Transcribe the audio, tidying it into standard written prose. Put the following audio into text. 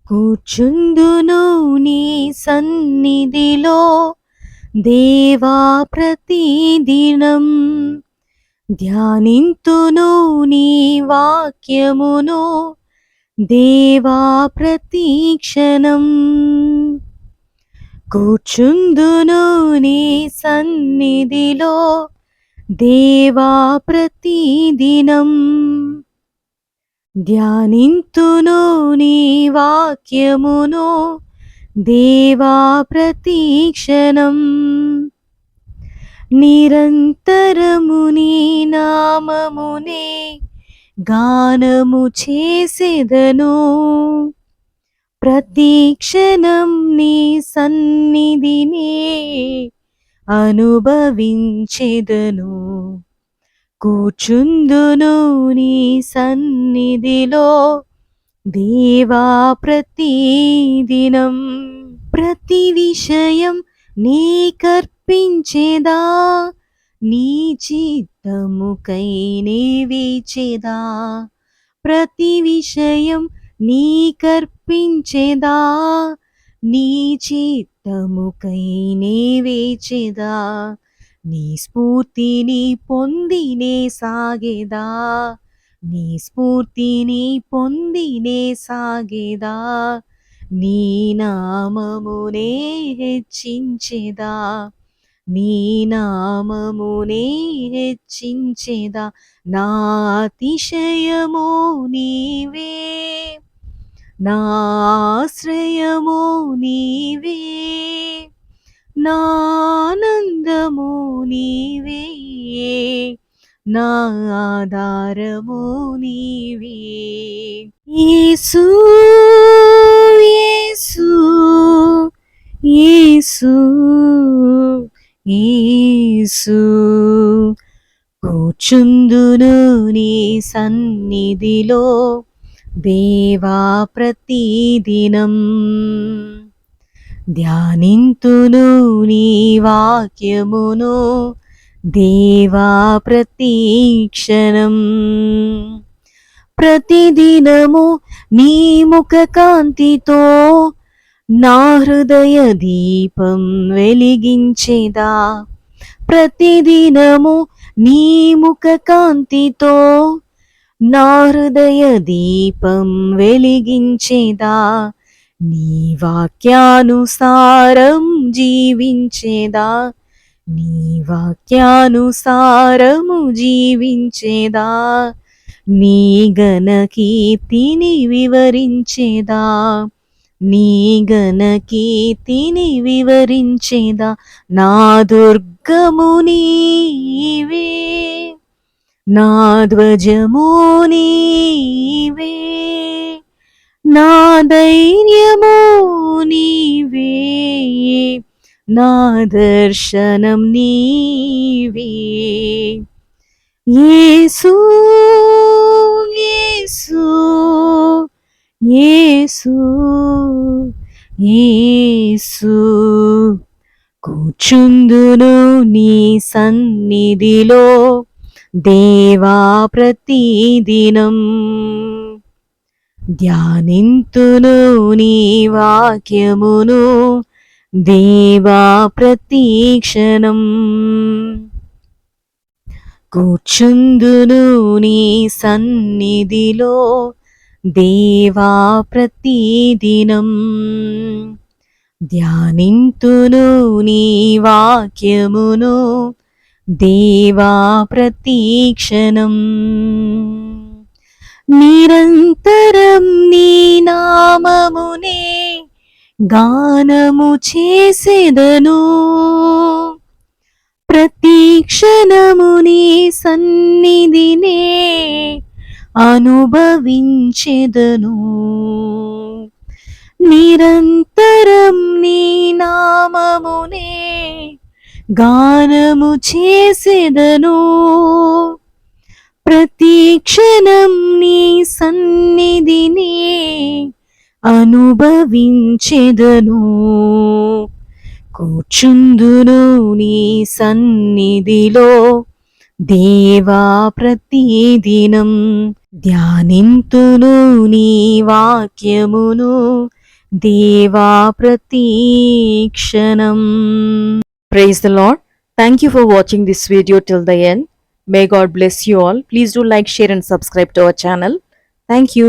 కూర్చుందును నీ సన్నిధిలో దేవా ప్రతిదినం, ధ్యానింతును నీ వాక్యమును దేవా ప్రతిక్షణం. కూర్చుందును నీ సన్నిధిలో దేవా ప్రతిదినం, ధ్యానింతును నీ వాక్యమును దేవా ప్రతిక్షణం. నిరంతరము నీ నామమునే గానము చేసెదను, ప్రతిక్షణం నీ సన్నిధినే అనుభవించెదను. కూర్చుందును నీ సన్నిధిలో దేవా ప్రతిదినం, ప్రతి విషయం నీకర్పించెదా, నీ చిత్తముకై నే వేచెదా. ప్రతి విషయం నీకర్పించెదా, నీ చిత్తముకై నే వేచెదా. నీ స్ఫూర్తిని పొందినే సాగేదా, నీ స్ఫూర్తిని పొందినే సాగేదా. నీ నామమునే హెచ్చించెదా, నీ నామమునే హెచ్చించెదా. నా అతిశయము నీవే, నా ఆశ్రయము నీవే, నా ఆనందము నీవే, నా ఆధారము నీవే. యేసు యేసు యేసు యేసు, కూర్చుందును నీ సన్నిధిలో దేవా ప్రతిదినం, ధ్యానింతును నీ వాక్యమును దేవా ప్రతిక్షణం. ప్రతిదినము నీ ముఖ కాంతితో నా హృదయ దీపం వెలిగించెదా. ప్రతిదినము నీ ముఖ కాంతితో నా హృదయ దీపం వెలిగించెదా. నీ వాక్యానుసారం జీవించెదా, నీ వాక్యానుసారము జీవించెదా. నీ ఘన కీర్తిని వివరించెదా, నీ ఘన కీర్తిని వివరించెదా. నా దుర్గము నీవే, నా ధ్వజము నీవే, నా ధైర్యము నీవే, నా దర్శనం నీవే. యేసు యేసు యేసు యేసు, కూర్చుందును నీ సన్నిధిలో దేవా ప్రతిదినం, ధ్యానింతును నీ వాక్యమును దేవా ప్రతిక్షణం. కూర్చుందును నీ సన్నిధిలో దేవా ప్రతిదినం, ధ్యానింతును నీ వాక్యమును దేవా ప్రతిక్షణం. నిరంతరం నీ నామమునే గానము చేసెదను, ప్రతిక్షణము నీ సన్నిధినే అనుభవించెదను. నిరంతరం నీ నామమునే గానము చేసెదను, ప్రతిక్షణం నీ సన్నిధినే అనుభవించెదను. కూర్చుందును నీ సన్నిధిలో దేవా ప్రతిదినం, ధ్యానింతును నీ వాక్యమును దేవా ప్రతీక్షణం. Praise the Lord. Thank you for watching this video till the end. May God bless you all. Please do like, share and subscribe to our channel. Thank you.